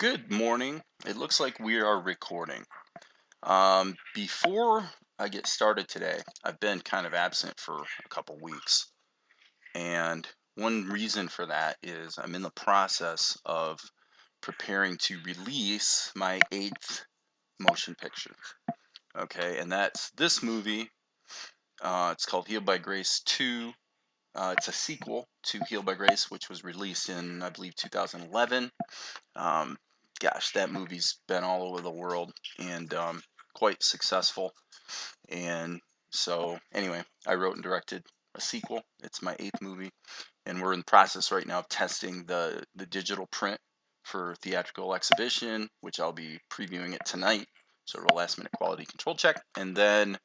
Good morning. It looks like we are recording. Before I get started today, I've been kind of absent for a couple weeks. And one reason for that is I'm in the process of preparing to release my eighth motion picture. Okay, and that's this movie. It's called Healed by Grace 2. It's a sequel to Healed by Grace, which was released in, I believe, 2011. Um, Gosh, that movie's been all over the world and quite successful. And so, anyway, I wrote and directed a sequel. It's my eighth movie, and we're in the process right now of testing the digital print for theatrical exhibition, which I'll be previewing it tonight. Sort of a last minute quality control check, and then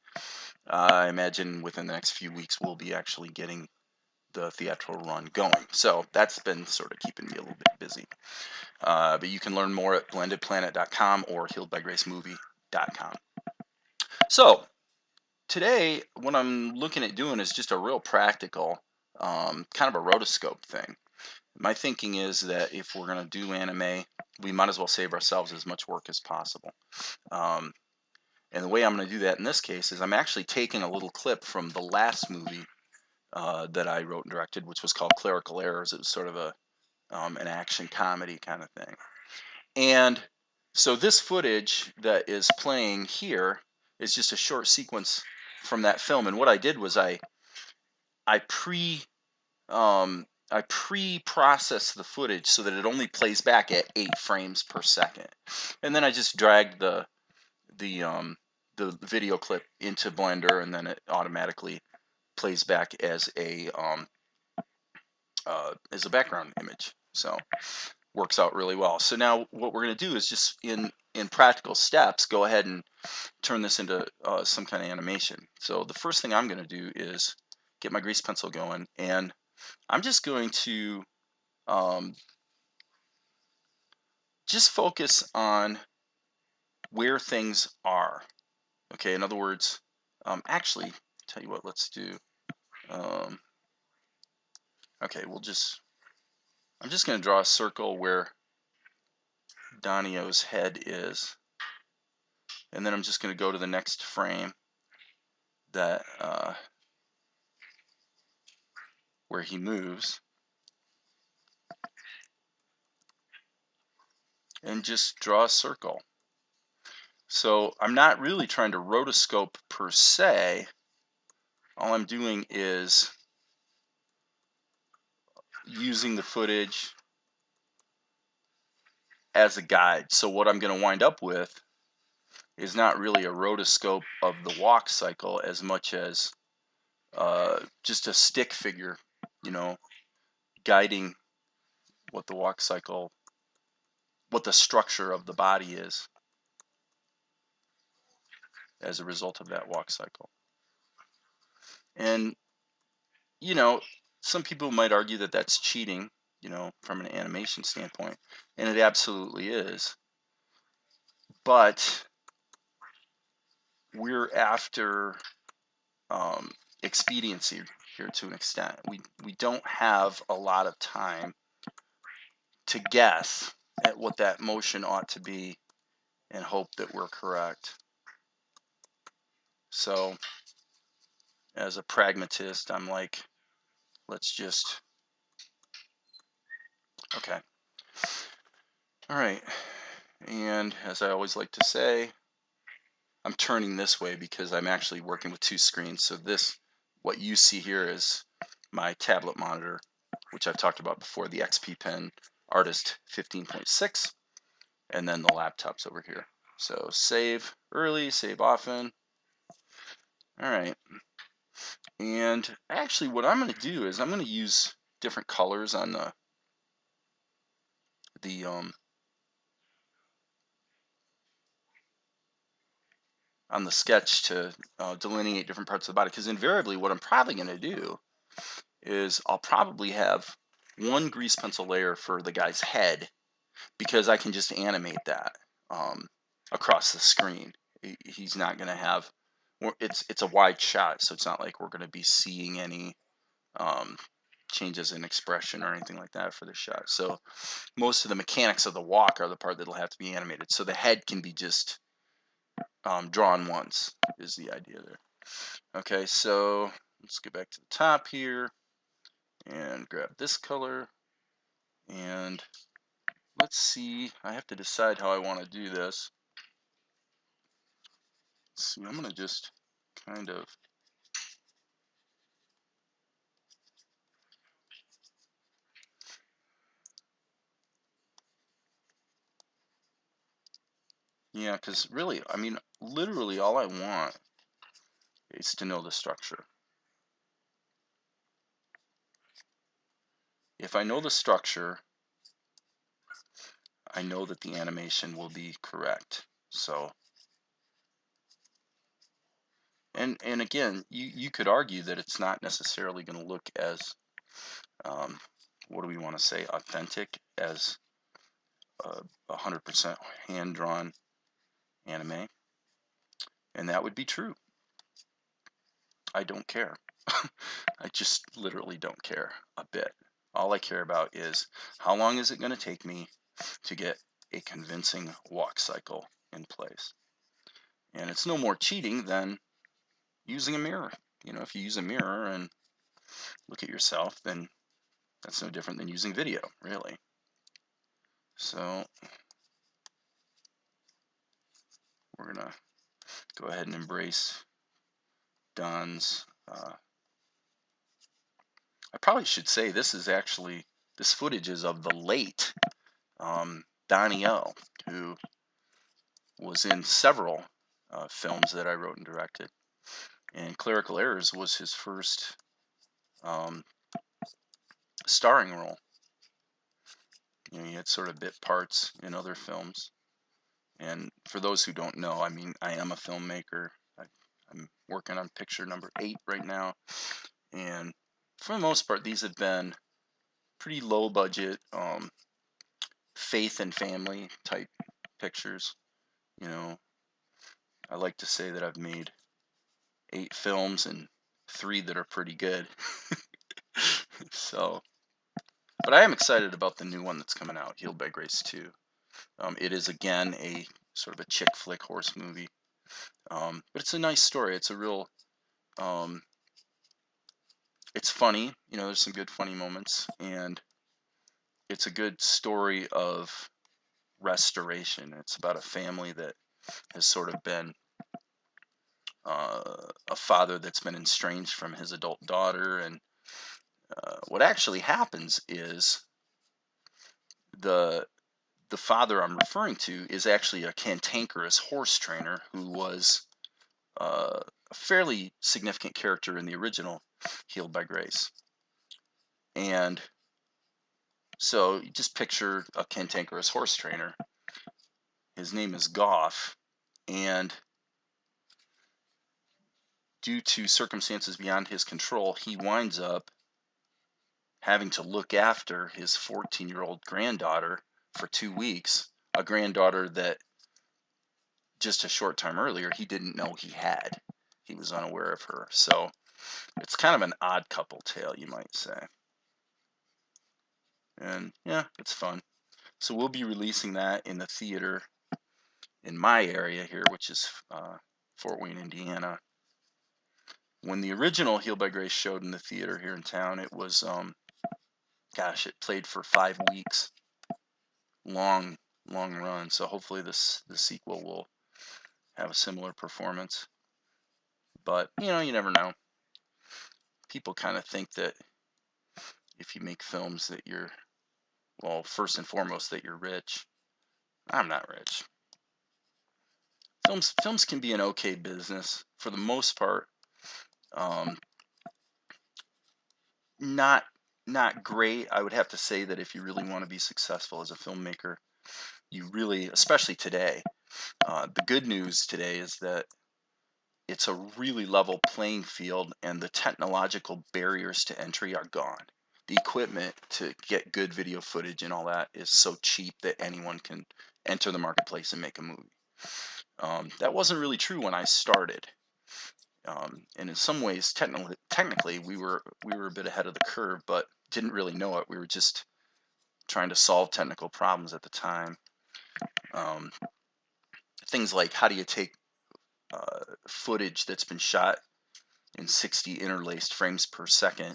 I imagine within the next few weeks we'll be actually getting the theatrical run going. So that's been sort of keeping me a little bit busy. But you can learn more at blendedplanet.com or healedbygracemovie.com. So today, what I'm looking at doing is just a real practical, kind of a rotoscope thing. My thinking is that if we're going to do anime, we might as well save ourselves as much work as possible. Um, and the way I'm going to do that in this case is I'm actually taking a little clip from the last movie that I wrote and directed, which was called Clerical Errors. It was sort of an action comedy kind of thing. And so this footage that is playing here is just a short sequence from that film. And what I did was I pre I pre-processed the footage so that it only plays back at 8 frames per second, and then I just dragged the um, the video clip into Blender, and then it automatically plays back as a background image. So works out really well. So now what we're going to do is just in practical steps go ahead and turn this into some kind of animation. So the first thing I'm going to do is get my grease pencil going, and I'm just going to um, just focus on where things are. Okay, in other words, actually, tell you what, let's do. Um, okay, I'm just going to draw a circle where Donio's head is, and then I'm just going to go to the next frame that where he moves, and just draw a circle. So I'm not really trying to rotoscope per se. All I'm doing is using the footage as a guide. So what I'm going to wind up with is not really a rotoscope of the walk cycle as much as just a stick figure, you know, guiding what the walk cycle, what the structure of the body is as a result of that walk cycle. And, you know, some people might argue that that's cheating, you know, from an animation standpoint, and it absolutely is. But we're after expediency here to an extent. We don't have a lot of time to guess at what that motion ought to be and hope that we're correct. So as a pragmatist, I'm like, let's just, okay. All right. And as I always like to say, I'm turning this way because I'm actually working with two screens. So what you see here is my tablet monitor, which I've talked about before, the XP Pen Artist 15.6, and then the laptop's over here. So save early, save often. All right. And actually what I'm going to do is I'm going to use different colors on the on the sketch to delineate different parts of the body, because invariably what I'm probably going to do is I'll probably have one grease pencil layer for the guy's head, because I can just animate that across the screen. He's not going to have, it's a wide shot, so it's not like we're going to be seeing any changes in expression or anything like that for the shot. So most of the mechanics of the walk are the part that'll have to be animated. So the head can be just drawn once is the idea there. Okay, so let's get back to the top here and grab this color, and let's see, I have to decide how I want to do this. Let's see, I'm going to just kind of yeah, because really, I mean, literally all I want is to know the structure. If I know the structure, I know that the animation will be correct. So, and again, you could argue that it's not necessarily going to look as um, what do we want to say, authentic as 100% hand-drawn anime, and that would be true. I don't care. I just literally don't care a bit. All I care about is how long is it going to take me to get a convincing walk cycle in place. And it's no more cheating than using a mirror. You know, if you use a mirror and look at yourself, then that's no different than using video, really. So we're going to go ahead and embrace Don's. I probably should say this footage is of the late Donnie L, who was in several films that I wrote and directed. And Clerical Errors was his first um, starring role. You know, he had sort of bit parts in other films. And for those who don't know, I mean, I am a filmmaker. I'm working on picture number 8 right now. And for the most part, these have been pretty low budget, faith and family type pictures. You know, I like to say that I've made 8 films and 3 that are pretty good. So, but I am excited about the new one that's coming out, Healed by Grace 2. It is again a sort of a chick flick horse movie, but it's a nice story. It's a real, um, it's funny. You know, there's some good funny moments, and it's a good story of restoration. It's about a family that has sort of been a father that's been estranged from his adult daughter, and what actually happens is the the father I'm referring to is actually a cantankerous horse trainer who was a fairly significant character in the original Healed by Grace. And so you just picture a cantankerous horse trainer. His name is Goff, and due to circumstances beyond his control, he winds up having to look after his 14-year-old granddaughter for 2 weeks, a granddaughter that just a short time earlier he didn't know he had. He was unaware of her. So it's kind of an odd couple tale, you might say. And yeah, it's fun. So we'll be releasing that in the theater in my area here, which is Fort Wayne, Indiana. When the original Healed by Grace showed in the theater here in town, it was, gosh, it played for 5 weeks. Long, long run. So hopefully the sequel will have a similar performance. But, you know, you never know. People kind of think that if you make films that you're, well, first and foremost, that you're rich. I'm not rich. Films can be an okay business for the most part. Um, not not great. I would have to say that if you really want to be successful as a filmmaker, you really, especially today, the good news today is that it's a really level playing field, and the technological barriers to entry are gone. The equipment to get good video footage and all that is so cheap that anyone can enter the marketplace and make a movie. That wasn't really true when I started. And in some ways, technically, we were a bit ahead of the curve. But didn't really know it. We were just trying to solve technical problems at the time. Um, Things like how do you take footage that's been shot in 60 interlaced frames per second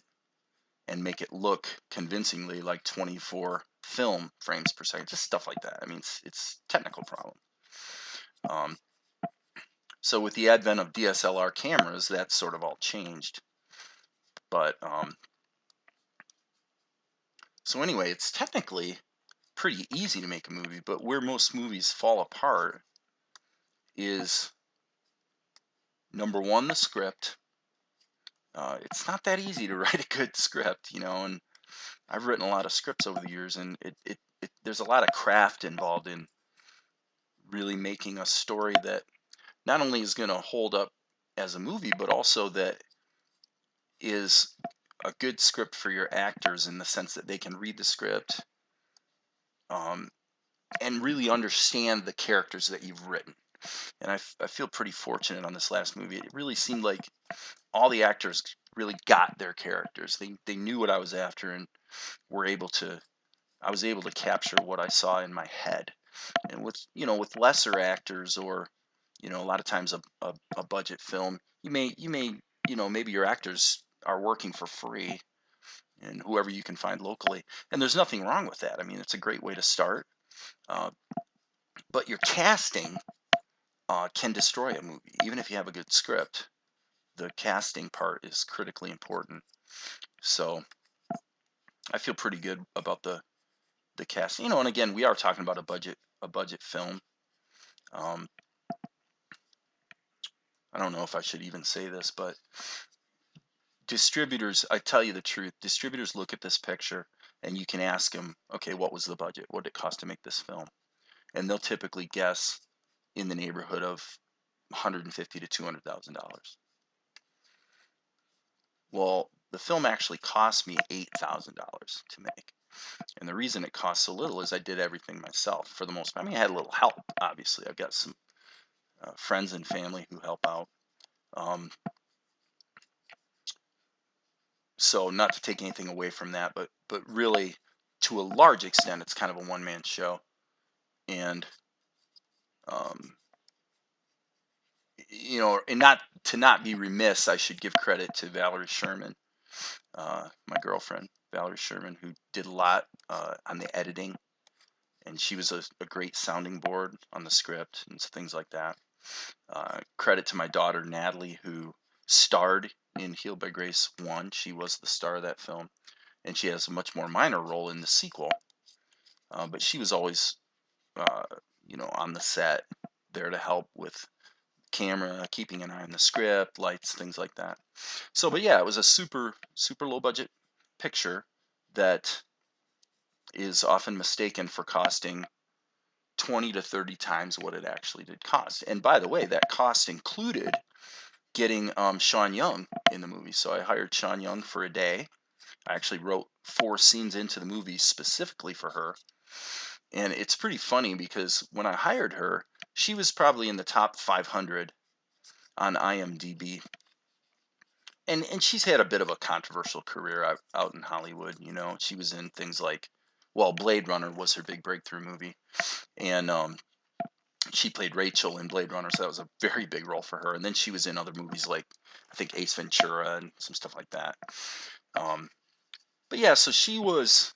and make it look convincingly like 24 film frames per second, just stuff like that. I mean, it's technical problem. Um, so with the advent of DSLR cameras, that sort of all changed. But so anyway, it's technically pretty easy to make a movie, but where most movies fall apart is number one, the script. It's not that easy to write a good script, you know, and I've written a lot of scripts over the years, and there's a lot of craft involved in really making a story that not only is going to hold up as a movie, but also that is a good script for your actors in the sense that they can read the script um, and really understand the characters that you've written. And I feel pretty fortunate on this last movie. It really seemed like all the actors really got their characters. They knew what I was after and were able to. I was able to capture what I saw in my head. And with lesser actors or a lot of times a budget film, maybe your actors are working for free and whoever you can find locally. And there's nothing wrong with that. I mean, it's a great way to start. Uh, but your casting can destroy a movie, even if you have a good script. The casting part is critically important. So I feel pretty good about the casting. And again, we are talking about a budget film. Um, I don't know if I should even say this, but distributors, I tell you the truth, distributors look at this picture and you can ask them, okay, what was the budget? What did it cost to make this film? And they'll typically guess in the neighborhood of 150 to $200,000. Well, the film actually cost me $8,000 to make. And the reason it cost so little is I did everything myself for the most part. I mean, I had a little help, obviously. I've got some friends and family who help out. Um, so not to take anything away from that, but really, to a large extent, it's kind of a one-man show. And um, and not be remiss, I should give credit to Valerie Sherman, my girlfriend, Valerie Sherman, who did a lot on the editing, and she was a great sounding board on the script and things like that. Credit to my daughter Natalie, who starred in Healed by Grace 1. She was the star of that film, and she has a much more minor role in the sequel. But she was always, uh, on the set, there to help with camera, keeping an eye on the script, lights, things like that. So, but yeah, it was a super, super low budget picture that is often mistaken for costing 20 to 30 times what it actually did cost. And by the way, that cost included getting Sean Young in the movie. So I hired Sean Young for a day. I actually wrote 4 scenes into the movie specifically for her. And it's pretty funny because when I hired her, she was probably in the top 500 on IMDb. And she's had a bit of a controversial career out in Hollywood. She was in things like, well, Blade Runner was her big breakthrough movie. And she played Rachel in Blade Runner, so that was a very big role for her. And then she was in other movies like, I think, Ace Ventura and some stuff like that. But yeah, so she was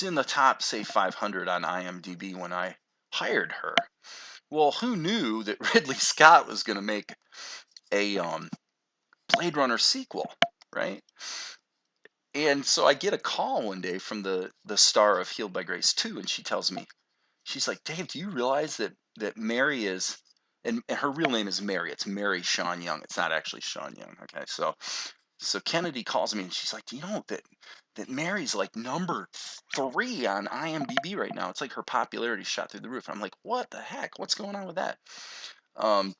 in the top, say, 500 on IMDb when I hired her. Well, who knew that Ridley Scott was going to make a Blade Runner sequel, right? And so I get a call one day from the star of Healed by Grace 2, and she tells me, she's like, Dave, do you realize that Mary is, and her real name is Mary. It's Mary Sean Young. It's not actually Sean Young. Okay, so Kennedy calls me and she's like, do you know that Mary's like number 3 on IMDb right now? It's like her popularity shot through the roof. I'm like, what the heck? What's going on with that? Well,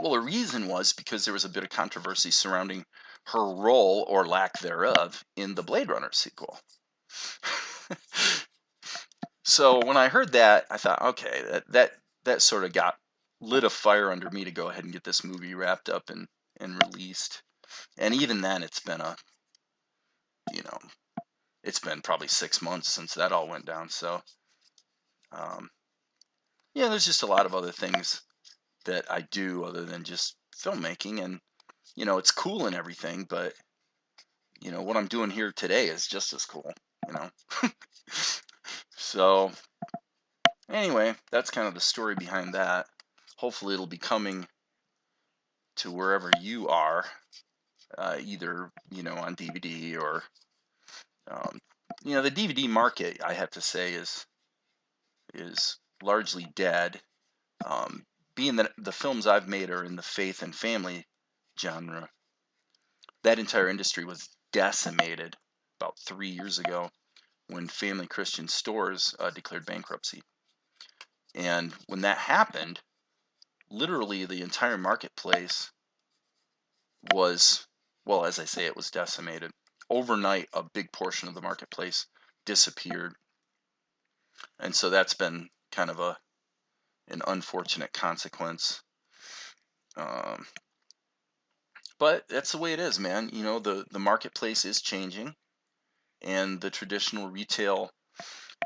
the reason was because there was a bit of controversy surrounding her role or lack thereof in the Blade Runner sequel. So when I heard that, I thought, okay, that sort of lit a fire under me to go ahead and get this movie wrapped up and released. And even then, it's been you know, it's been probably 6 months since that all went down. So, um, yeah, there's just a lot of other things that I do other than just filmmaking. And, it's cool and everything, but, what I'm doing here today is just as cool, you know? So, anyway, that's kind of the story behind that. Hopefully, it'll be coming to wherever you are, either, on DVD or, um, the DVD market, I have to say, is largely dead. Um, Being that the films I've made are in the faith and family genre, that entire industry was decimated about 3 years ago when Family Christian Stores declared bankruptcy. And when that happened, literally the entire marketplace was, well, as I say, it was decimated. Overnight, a big portion of the marketplace disappeared. And so that's been kind of an unfortunate consequence. Um, but that's the way it is, man. The marketplace is changing, and the traditional retail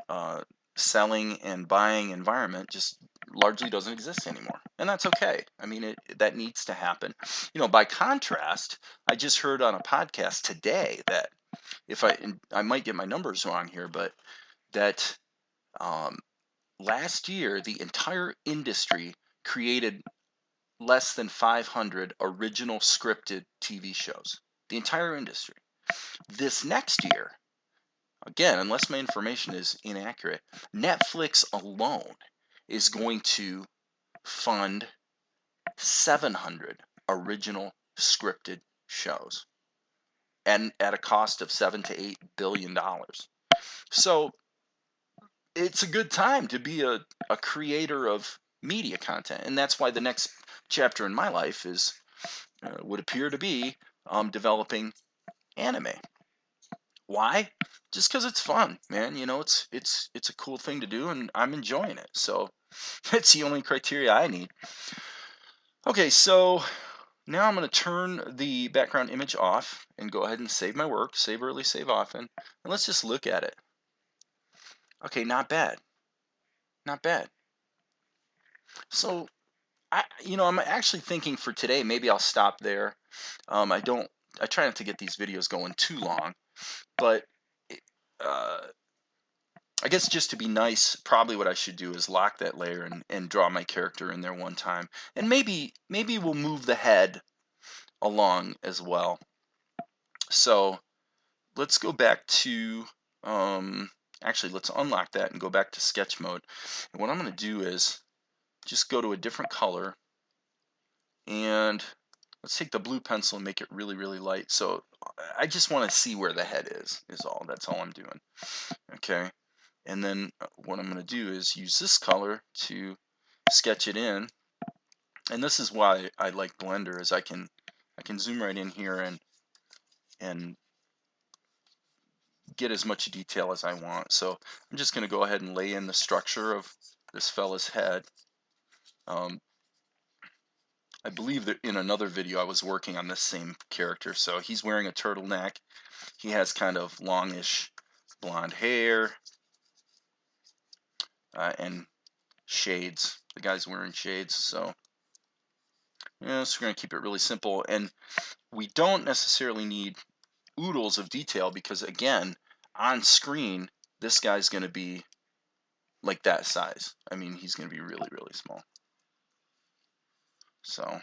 uh, selling and buying environment just largely doesn't exist anymore, and that's okay. I mean, that needs to happen. By contrast, I just heard on a podcast today that, if I might get my numbers wrong here, but that um, last year the entire industry created less than 500 original scripted TV shows. The entire industry. This next year, again, unless my information is inaccurate, Netflix alone is going to fund 700 original scripted shows, and at a cost of $7 to $8 billion. So it's a good time to be a creator of media content, and that's why the next chapter in my life is would appear to be developing anime. Why? Just because it's fun, man. It's a cool thing to do, and I'm enjoying it. So it's the only criteria I need. Okay, so now I'm going to turn the background image off and go ahead and save my work. Save early, save often, and let's just look at it. Okay, not bad, not bad. So I'm actually thinking for today, maybe I'll stop there. I try not to get these videos going too long, but uh, I guess just to be nice, probably what I should do is lock that layer and draw my character in there one time. And maybe we'll move the head along as well. So let's go back to, actually, let's unlock that and go back to sketch mode. And what I'm going to do is just go to a different color, and let's take the blue pencil and make it really, really light. So I just want to see where the head is all. That's all I'm doing. Okay. And then what I'm going to do is use this color to sketch it in. And this is why I like Blender, is I can zoom right in here and get as much detail as I want. So I'm just going to go ahead and lay in the structure of this fella's head. I believe that in another video I was working on this same character. So he's wearing a turtleneck. He has kind of longish blonde hair and shades. The guy's wearing shades. So we're going to keep it really simple. And we don't necessarily need oodles of detail because, again, on screen, this guy's going to be like that size. I mean, he's going to be really, really small. So, all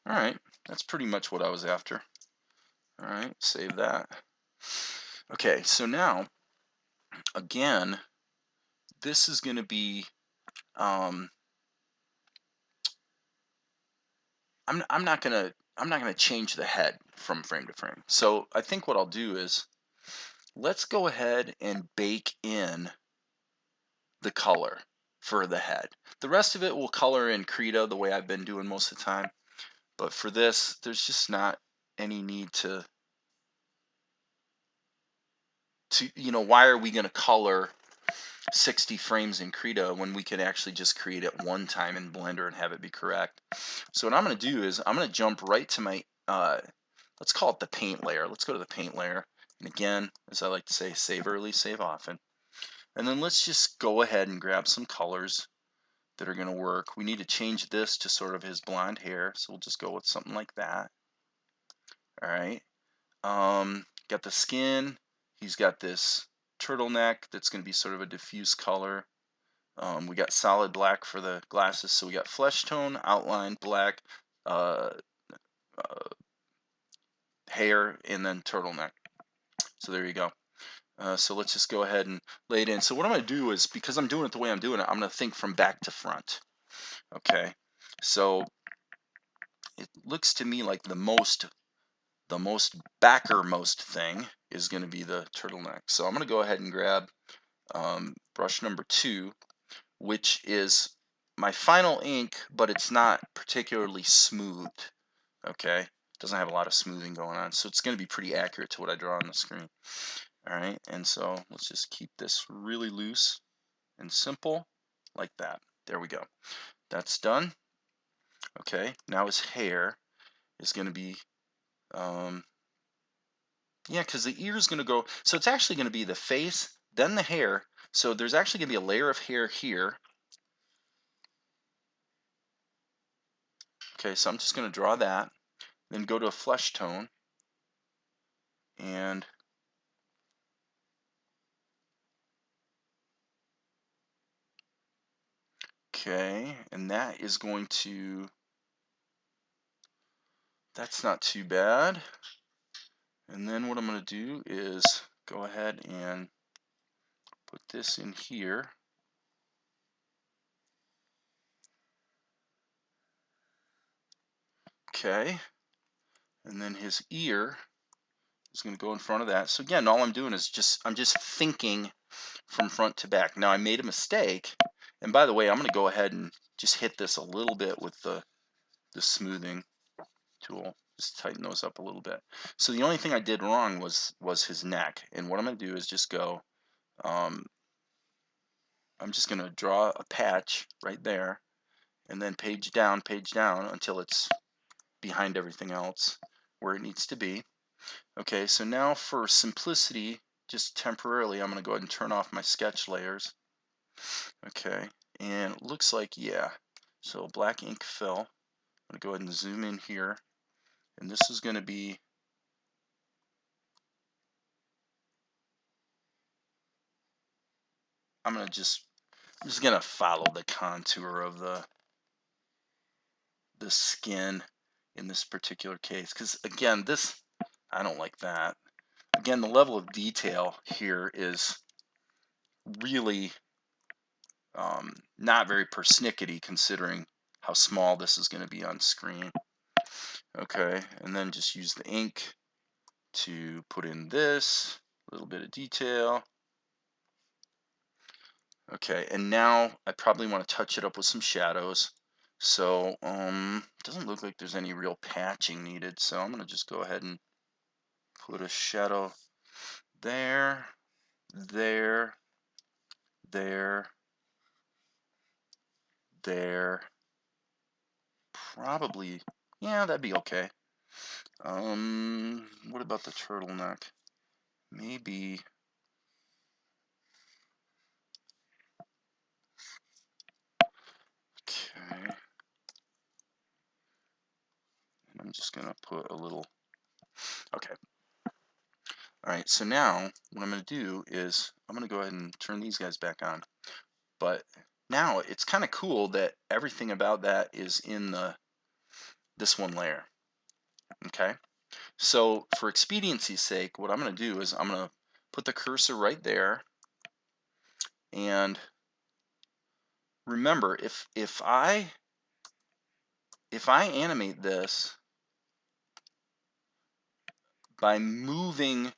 right, that's pretty much what I was after. All right, save that. Okay, so now, again, this is going to be, I'm not gonna change the head from frame to frame. So I think what I'll do is, let's go ahead and bake in the color for the head. The rest of it will color in Krita the way I've been doing most of the time. But for this, there's just not any need to why are we going to color 60 frames in Krita when we can actually just create it one time in Blender and have it be correct? So what I'm going to do is I'm going to jump right to my uh, let's call it the paint layer. Let's go to the paint layer. And again, as I like to say, save early, save often. And then let's just go ahead and grab some colors that are going to work. We need to change this to sort of his blonde hair, so we'll just go with something like that. All right. Got the skin. He's got this turtleneck that's going to be sort of a diffuse color. We got solid black for the glasses, so we got flesh tone, outline, black, uh, uh, hair, and then turtleneck. So there you go. So let's just go ahead and lay it in. So what I'm going to do is, because I'm doing it the way I'm doing it, I'm going to think from back to front. Okay. So it looks to me like the most backermost thing is going to be the turtleneck. So I'm going to go ahead and grab brush number 2, which is my final ink, but it's not particularly smooth. Okay, doesn't have a lot of smoothing going on, so it's going to be pretty accurate to what I draw on the screen. All right, and so let's just keep this really loose and simple like that. There we go. That's done. Okay, now his hair is going to be yeah, because the ear is going to go, so it's actually going to be the face, then the hair. So there's actually going to be a layer of hair here. Okay, so I'm just going to draw that, then go to a flesh tone, and okay, and that is going to, that's not too bad. And then what I'm going to do is go ahead and put this in here. Okay, and then his ear is going to go in front of that. So again, all I'm doing is I'm just thinking from front to back. Now I made a mistake, and by the way, I'm going to go ahead and just hit this a little bit with the smoothing tool. Just tighten those up a little bit. So the only thing I did wrong was his neck, and what I'm going to do is just go, I'm just going to draw a patch right there, and then page down until it's behind everything else where it needs to be. Okay, so now for simplicity, just temporarily, I'm going to go ahead and turn off my sketch layers. Okay, and it looks like, yeah, so black ink fill. I'm going to go ahead and zoom in here, and this is going to be, I'm just going to follow the contour of the skin in this particular case, because again, this, I don't like that. Again, the level of detail here is really not very persnickety considering how small this is going to be on screen. Okay, and then just use the ink to put in this little bit of detail. Okay, and now I probably want to touch it up with some shadows. So doesn't look like there's any real patching needed, so I'm going to just go ahead and put a shadow there, there, there, there. Probably, yeah, that'd be okay. What about the turtleneck? Maybe, okay. I'm just gonna put a little, okay. All right, so now what I'm gonna do is I'm gonna go ahead and turn these guys back on. But now it's kind of cool that everything about that is in this one layer, okay? So for expediency's sake, what I'm gonna do is I'm gonna put the cursor right there, and remember, if I animate this by moving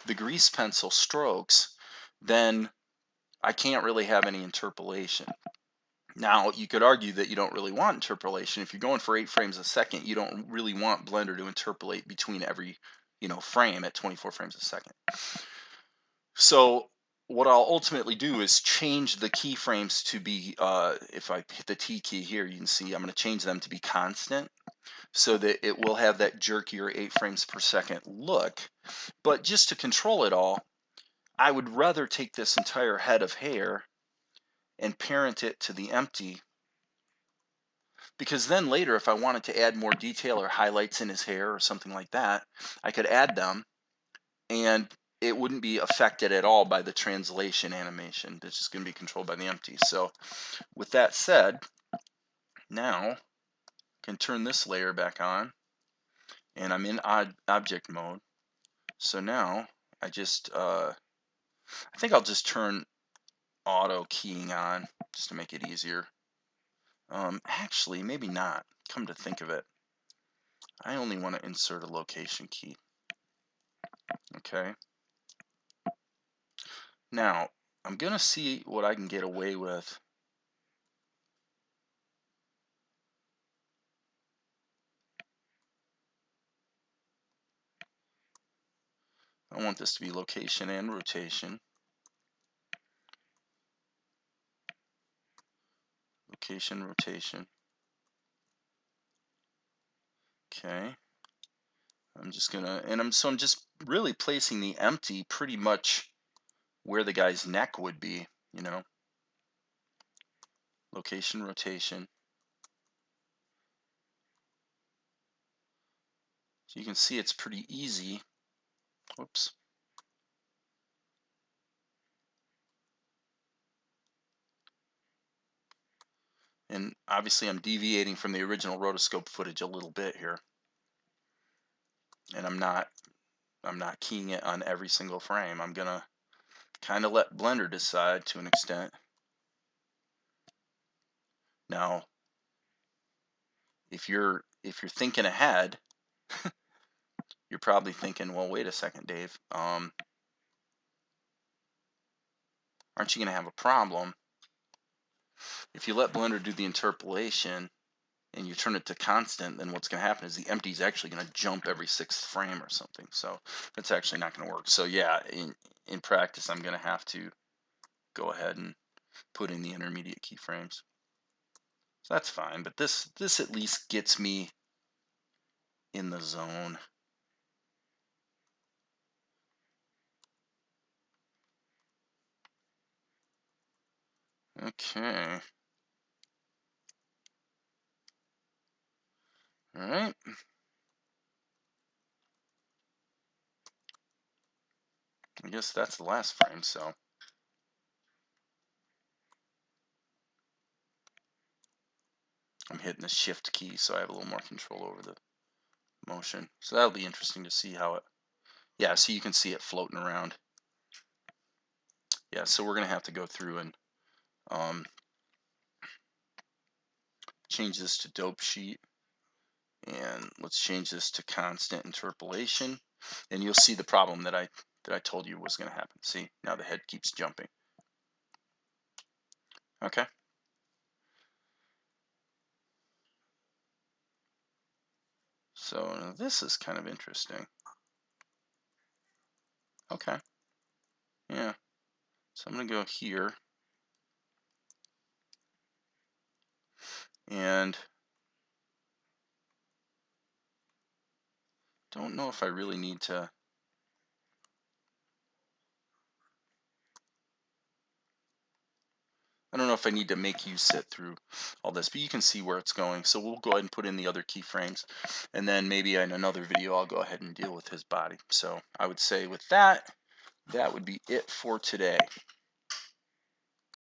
the grease pencil strokes, then I can't really have any interpolation. Now, you could argue that you don't really want interpolation. If you're going for 8 frames a second, you don't really want Blender to interpolate between every, frame at 24 frames a second. So what I'll ultimately do is change the keyframes to be, if I hit the T key here, you can see I'm going to change them to be constant so that it will have that jerkier 8 frames per second look. But just to control it all, I would rather take this entire head of hair and parent it to the empty, because then later if I wanted to add more detail or highlights in his hair or something like that, I could add them and it wouldn't be affected at all by the translation animation. It's just going to be controlled by the empty. So with that said, now I can turn this layer back on and I'm in object mode. So now I just, I think I'll just turn auto keying on just to make it easier. Actually, maybe not. Come to think of it, I only want to insert a location key. Okay. Now, I'm going to see what I can get away with. I want this to be location and rotation. Location, rotation. Okay. I'm just gonna, and I'm just really placing the empty pretty much where the guy's neck would be, you know. Location, rotation. So you can see it's pretty easy. Whoops. And obviously I'm deviating from the original rotoscope footage a little bit here. And I'm not keying it on every single frame. I'm gonna kind of let Blender decide to an extent. Now, if you're thinking ahead, you're probably thinking, well, wait a second, Dave. Aren't you gonna have a problem if you let Blender do the interpolation and you turn it to constant? Then what's going to happen is the empty is actually going to jump every 6th frame or something. So that's actually not going to work. So yeah, in practice, I'm going to have to go ahead and put in the intermediate keyframes. So that's fine, but this at least gets me in the zone. Okay. All right. I guess that's the last frame, so I'm hitting the shift key so I have a little more control over the motion. So that'll be interesting to see how it, yeah, so you can see it floating around. Yeah, so we're going to have to go through and change this to dope sheet. And let's change this to constant interpolation. And you'll see the problem that I told you was going to happen. See, now the head keeps jumping. Okay. So now this is kind of interesting. Okay. Yeah. So I'm going to go here. And don't know if I really need to. I don't know if I need to make you sit through all this, but you can see where it's going. So we'll go ahead and put in the other keyframes. And then maybe in another video, I'll go ahead and deal with his body. So I would say with that, that would be it for today.